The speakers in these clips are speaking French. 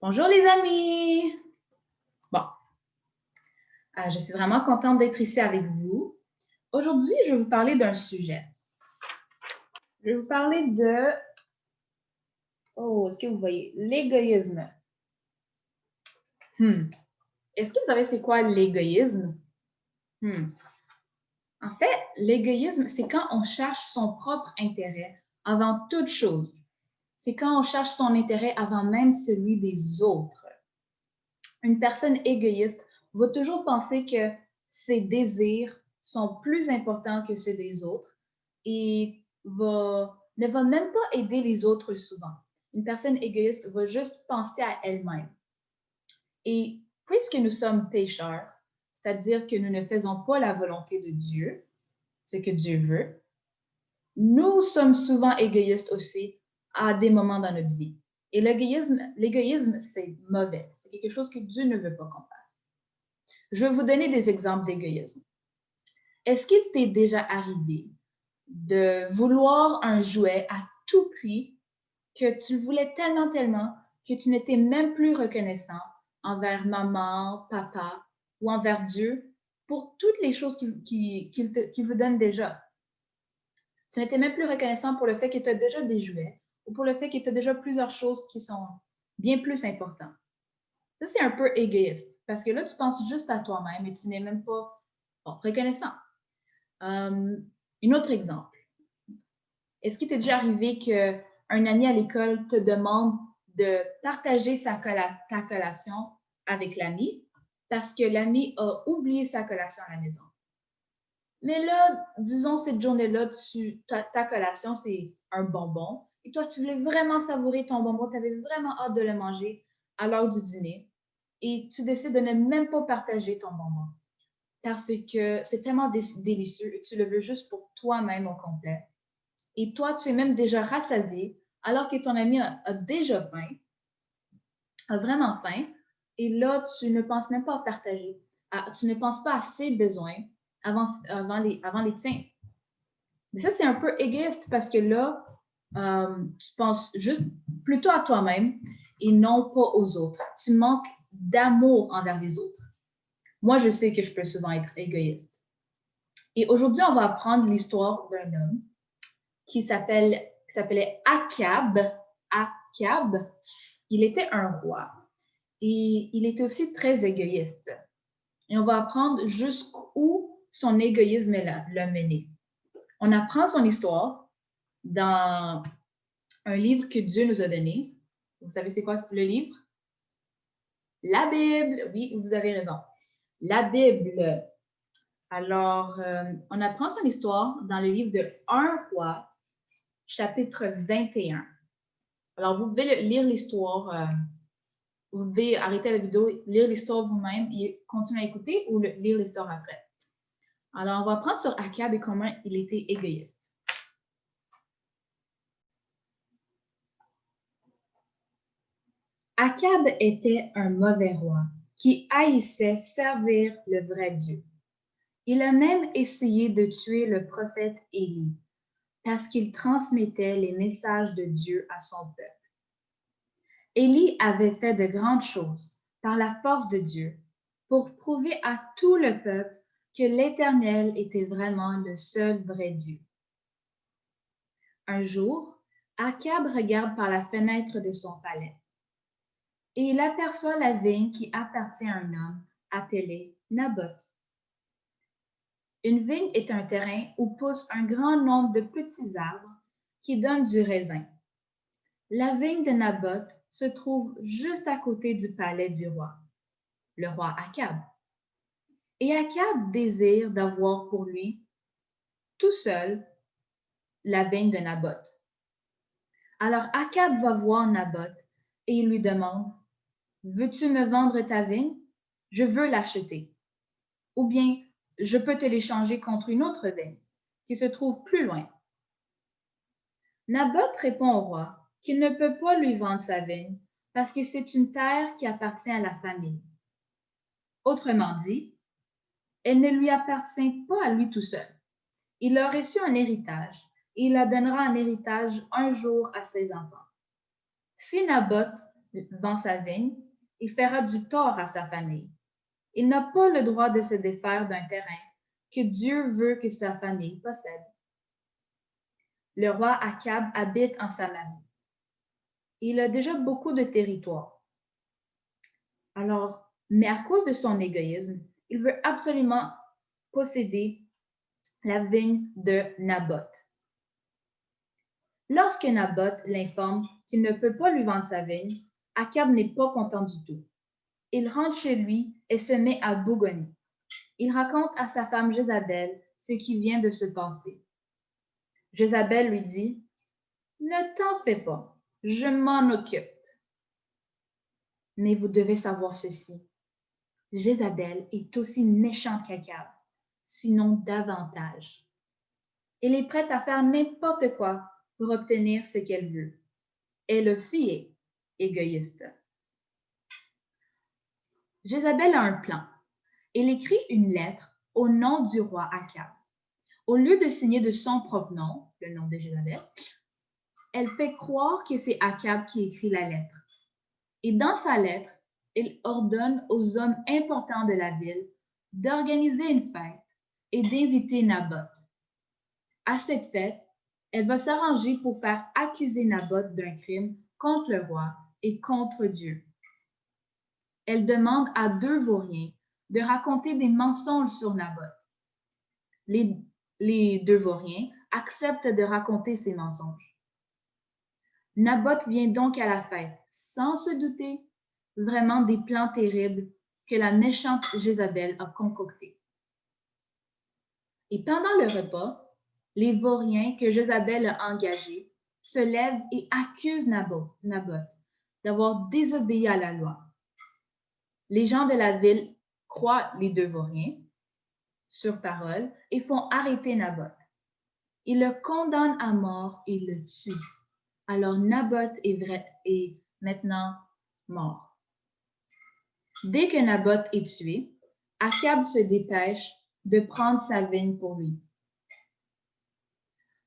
Bonjour les amis! Bon, je suis vraiment contente d'être ici avec vous. Aujourd'hui, je vais vous parler d'un sujet. Je vais vous parler de, est-ce que vous voyez, l'égoïsme. Est-ce que vous savez c'est quoi l'égoïsme? En fait, l'égoïsme, c'est quand on cherche son propre intérêt avant toute chose. C'est quand on cherche son intérêt avant même celui des autres. Une personne égoïste va toujours penser que ses désirs sont plus importants que ceux des autres et ne va même pas aider les autres souvent. Une personne égoïste va juste penser à elle-même. Et puisque nous sommes pécheurs, c'est-à-dire que nous ne faisons pas la volonté de Dieu, ce que Dieu veut, nous sommes souvent égoïstes aussi à des moments dans notre vie. Et l'égoïsme, c'est mauvais. C'est quelque chose que Dieu ne veut pas qu'on fasse. Je vais vous donner des exemples d'égoïsme. Est-ce qu'il t'est déjà arrivé de vouloir un jouet à tout prix que tu voulais tellement, tellement que tu n'étais même plus reconnaissant envers maman, papa ou envers Dieu pour toutes les choses qu'il vous donne déjà? Tu n'étais même plus reconnaissant pour le fait que tu as déjà des jouets ou pour le fait que tu as déjà plusieurs choses qui sont bien plus importantes. Ça, c'est un peu égoïste parce que là, tu penses juste à toi-même et tu n'es même pas reconnaissant. Un autre exemple. Est-ce qu'il t'est déjà arrivé qu'un ami à l'école te demande de partager ta collation avec l'ami parce que l'ami a oublié sa collation à la maison? Mais là, disons, cette journée-là, ta collation, c'est un bonbon. Et toi, tu voulais vraiment savourer ton bonbon, tu avais vraiment hâte de le manger à l'heure du dîner. Et tu décides de ne même pas partager ton bonbon parce que c'est tellement délicieux et tu le veux juste pour toi-même au complet. Et toi, tu es même déjà rassasié alors que ton ami a déjà faim, a vraiment faim. Et là, tu ne penses même pas à partager. Tu ne penses pas à ses besoins avant les tiens. Mais ça, c'est un peu égoïste parce que là, tu penses juste plutôt à toi-même et non pas aux autres. Tu manques d'amour envers les autres. Moi, je sais que je peux souvent être égoïste. Et aujourd'hui, on va apprendre l'histoire d'un homme qui s'appelait Akab. Akab, il était un roi et il était aussi très égoïste. Et on va apprendre jusqu'où son égoïsme l'a mené. On apprend son histoire dans un livre que Dieu nous a donné. Vous savez, c'est quoi le livre? La Bible. Oui, vous avez raison. La Bible. Alors, on apprend son histoire dans le livre de 1 roi, chapitre 21. Alors, vous pouvez lire l'histoire, vous pouvez arrêter la vidéo, lire l'histoire vous-même et continuer à écouter ou lire l'histoire après. Alors, on va apprendre sur Akab et comment il était égoïste. Akab était un mauvais roi qui haïssait servir le vrai Dieu. Il a même essayé de tuer le prophète Élie parce qu'il transmettait les messages de Dieu à son peuple. Élie avait fait de grandes choses par la force de Dieu pour prouver à tout le peuple que l'Éternel était vraiment le seul vrai Dieu. Un jour, Akab regarde par la fenêtre de son palais et il aperçoit la vigne qui appartient à un homme appelé Naboth. Une vigne est un terrain où poussent un grand nombre de petits arbres qui donnent du raisin. La vigne de Naboth se trouve juste à côté du palais du roi, le roi Akab. Et Akab désire d'avoir pour lui, tout seul, la vigne de Naboth. Alors Akab va voir Naboth et il lui demande, veux-tu me vendre ta vigne? Je veux l'acheter. Ou bien, je peux te l'échanger contre une autre vigne qui se trouve plus loin. Naboth répond au roi qu'il ne peut pas lui vendre sa vigne parce que c'est une terre qui appartient à la famille. Autrement dit, elle ne lui appartient pas à lui tout seul. Il a reçu un héritage et il la donnera en héritage un jour à ses enfants. Si Naboth vend sa vigne, il fera du tort à sa famille. Il n'a pas le droit de se défaire d'un terrain que Dieu veut que sa famille possède. Le roi Akab habite en Samarie. Il a déjà beaucoup de territoire. Alors, mais à cause de son égoïsme, il veut absolument posséder la vigne de Naboth. Lorsque Naboth l'informe qu'il ne peut pas lui vendre sa vigne, Akab n'est pas content du tout. Il rentre chez lui et se met à bougonner. Il raconte à sa femme Jézabel ce qui vient de se passer. Jézabel lui dit, « Ne t'en fais pas, je m'en occupe. » Mais vous devez savoir ceci. Jézabel est aussi méchante qu'Akab, sinon davantage. Elle est prête à faire n'importe quoi pour obtenir ce qu'elle veut. Elle aussi est égoïste. Jézabel a un plan. Elle écrit une lettre au nom du roi Akab. Au lieu de signer de son propre nom, le nom de Jézabel, elle fait croire que c'est Akab qui écrit la lettre. Et dans sa lettre, elle ordonne aux hommes importants de la ville d'organiser une fête et d'inviter Naboth. À cette fête, elle va s'arranger pour faire accuser Naboth d'un crime contre le roi et contre Dieu. Elle demande à 2 vauriens de raconter des mensonges sur Naboth. Les 2 vauriens acceptent de raconter ces mensonges. Naboth vient donc à la fête, sans se douter vraiment des plans terribles que la méchante Jézabel a concoctés. Et pendant le repas, les vauriens que Jézabel a engagés se lèvent et accusent Naboth d'avoir désobéi à la loi. Les gens de la ville croient les 2 vauriens sur parole et font arrêter Naboth. Ils le condamnent à mort et le tuent. Alors Naboth est maintenant mort. Dès que Naboth est tué, Akab se dépêche de prendre sa vigne pour lui.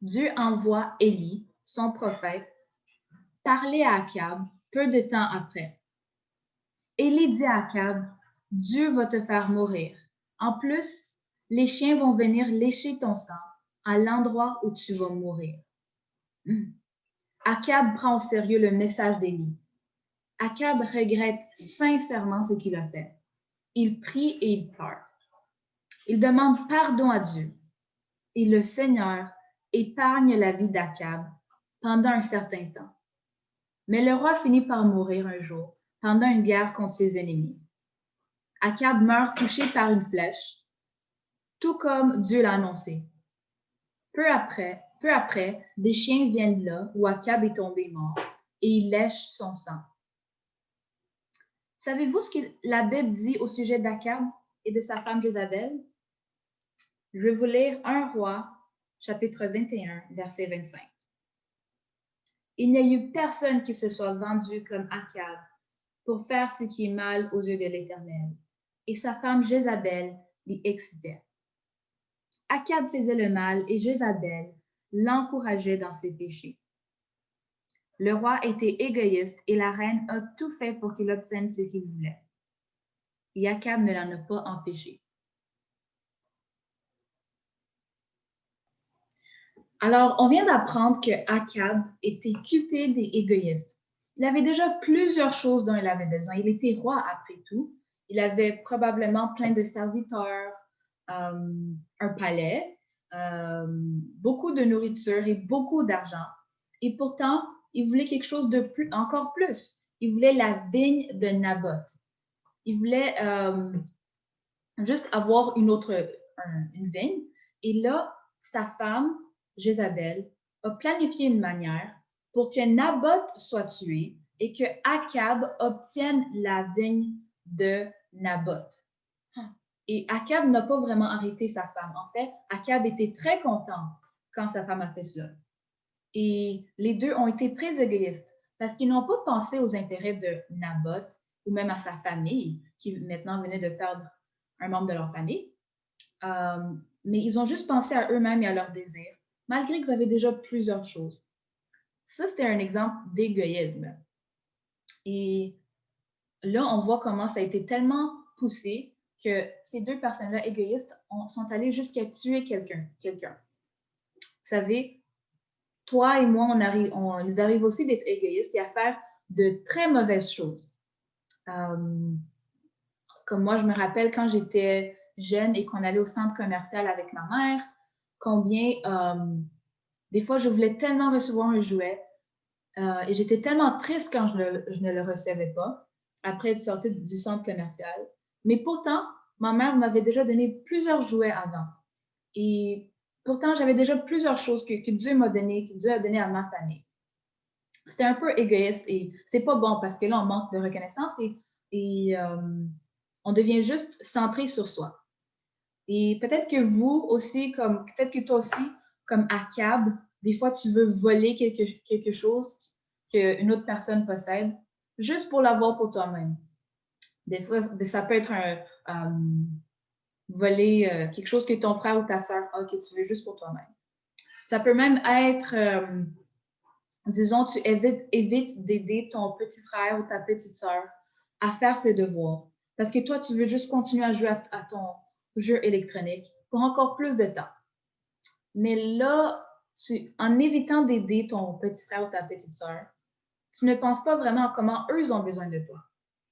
Dieu envoie Élie, son prophète, parler à Akab peu de temps après. Élie dit à Akab, « Dieu va te faire mourir. En plus, les chiens vont venir lécher ton sang à l'endroit où tu vas mourir. » Akab prend au sérieux le message d'Élie. Akab regrette sincèrement ce qu'il a fait. Il prie et il pleure. Il demande pardon à Dieu. Et le Seigneur épargne la vie d'Akab pendant un certain temps. Mais le roi finit par mourir un jour pendant une guerre contre ses ennemis. Akab meurt touché par une flèche, tout comme Dieu l'a annoncé. Peu après, des chiens viennent là où Akab est tombé mort et ils lèchent son sang. Savez-vous ce que la Bible dit au sujet d'Akab et de sa femme Jézabel? Je vais vous lire 1 Roi, chapitre 21, verset 25. Il n'y a eu personne qui se soit vendu comme Akab pour faire ce qui est mal aux yeux de l'Éternel, et sa femme Jézabel l'y excitait. Akab faisait le mal et Jézabel l'encourageait dans ses péchés. Le roi était égoïste et la reine a tout fait pour qu'il obtienne ce qu'il voulait. Et Akab ne l'en a pas empêché. Alors, on vient d'apprendre que Akab était cupide et égoïste. Il avait déjà plusieurs choses dont il avait besoin. Il était roi après tout. Il avait probablement plein de serviteurs, un palais, beaucoup de nourriture et beaucoup d'argent. Et pourtant, il voulait quelque chose de plus, encore plus. Il voulait la vigne de Naboth. Il voulait juste avoir une vigne. Et là, sa femme, Jézabel, a planifié une manière pour que Naboth soit tué et que Akab obtienne la vigne de Naboth. Et Akab n'a pas vraiment arrêté sa femme. En fait, Akab était très content quand sa femme a fait cela. Et les deux ont été très égoïstes parce qu'ils n'ont pas pensé aux intérêts de Naboth ou même à sa famille, qui maintenant venait de perdre un membre de leur famille. Mais ils ont juste pensé à eux-mêmes et à leurs désirs, malgré qu'ils avaient déjà plusieurs choses. Ça, c'était un exemple d'égoïsme. Et là, on voit comment ça a été tellement poussé que ces deux personnes-là égoïstes sont allées jusqu'à tuer quelqu'un. Vous savez, toi et moi, nous arrive aussi d'être égoïstes et à faire de très mauvaises choses. Comme moi, je me rappelle quand j'étais jeune et qu'on allait au centre commercial avec ma mère, combien des fois je voulais tellement recevoir un jouet et j'étais tellement triste quand je ne le recevais pas après être sortie du centre commercial. Mais pourtant, ma mère m'avait déjà donné plusieurs jouets avant. Et pourtant, j'avais déjà plusieurs choses que Dieu m'a données, que Dieu a données à ma famille. C'était un peu égoïste et c'est pas bon parce que là, on manque de reconnaissance et on devient juste centré sur soi. Et peut-être que vous aussi, peut-être que toi aussi, comme Akab, des fois tu veux voler quelque chose qu'une autre personne possède juste pour l'avoir pour toi-même. Des fois, ça peut être voler quelque chose que ton frère ou ta sœur a que tu veux juste pour toi-même. Ça peut même être, disons, tu évites d'aider ton petit frère ou ta petite sœur à faire ses devoirs parce que toi, tu veux juste continuer à jouer à ton jeu électronique pour encore plus de temps. Mais là, en évitant d'aider ton petit frère ou ta petite sœur, tu ne penses pas vraiment à comment eux ont besoin de toi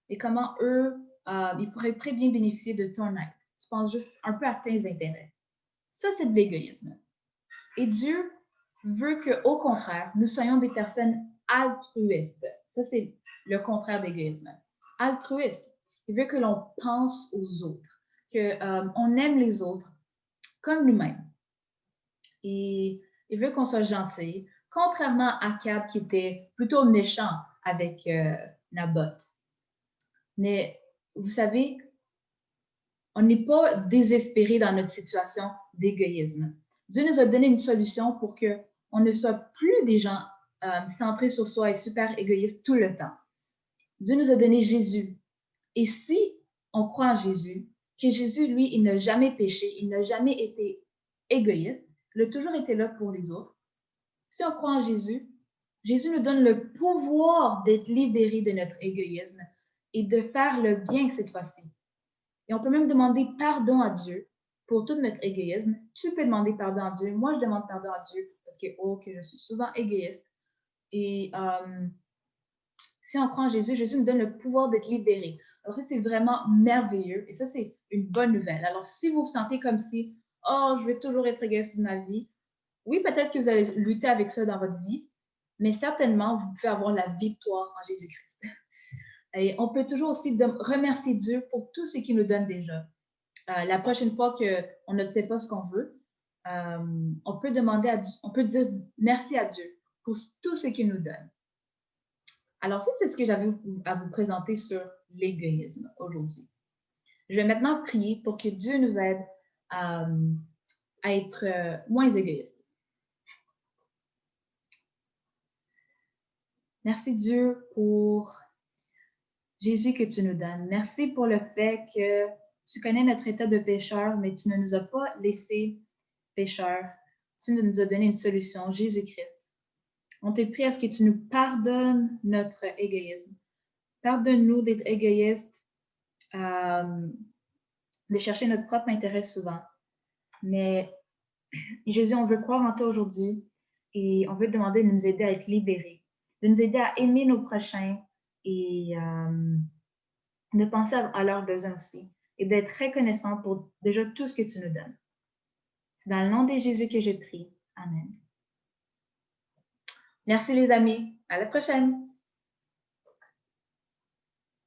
et comment eux, ils pourraient très bien bénéficier de ton aide. Tu penses juste un peu à tes intérêts. Ça, c'est de l'égoïsme. Et Dieu veut qu'au contraire, nous soyons des personnes altruistes. Ça, c'est le contraire d'égoïsme. Altruiste. Il veut que l'on pense aux autres, qu'on aime les autres comme nous-mêmes. Et il veut qu'on soit gentil, contrairement à Akab qui était plutôt méchant avec Naboth. Mais vous savez, on n'est pas désespéré dans notre situation d'égoïsme. Dieu nous a donné une solution pour qu'on ne soit plus des gens centrés sur soi et super égoïstes tout le temps. Dieu nous a donné Jésus. Et si on croit en Jésus, que Jésus, lui, il n'a jamais péché, il n'a jamais été égoïste, il a toujours été là pour les autres. Si on croit en Jésus, Jésus nous donne le pouvoir d'être libérés de notre égoïsme et de faire le bien cette fois-ci. Et on peut même demander pardon à Dieu pour tout notre égoïsme. Tu peux demander pardon à Dieu. Moi, je demande pardon à Dieu parce que je suis souvent égoïste. Et si on croit en Jésus, Jésus nous donne le pouvoir d'être libéré. Alors ça, c'est vraiment merveilleux et ça, c'est une bonne nouvelle. Alors, si vous vous sentez comme si, oh, je vais toujours être égoïste de ma vie, oui, peut-être que vous allez lutter avec ça dans votre vie, mais certainement, vous pouvez avoir la victoire en Jésus-Christ. Et on peut toujours aussi remercier Dieu pour tout ce qu'il nous donne déjà. La prochaine fois qu'on ne sait pas ce qu'on veut, on peut on peut dire merci à Dieu pour tout ce qu'il nous donne. Alors, ça, c'est ce que j'avais à vous présenter sur l'égoïsme aujourd'hui. Je vais maintenant prier pour que Dieu nous aide à être moins égoïste. Merci Dieu pour Jésus que tu nous donnes. Merci pour le fait que tu connais notre état de pécheur, mais tu ne nous as pas laissés pécheurs. Tu nous as donné une solution, Jésus-Christ. On te prie à ce que tu nous pardonnes notre égoïsme. Pardonne-nous d'être égoïstes, de chercher notre propre intérêt souvent. Mais Jésus, on veut croire en toi aujourd'hui et on veut te demander de nous aider à être libérés, de nous aider à aimer nos prochains et de penser à leurs besoins aussi et d'être reconnaissant pour déjà tout ce que tu nous donnes. C'est dans le nom de Jésus que je prie. Amen. Merci les amis. À la prochaine.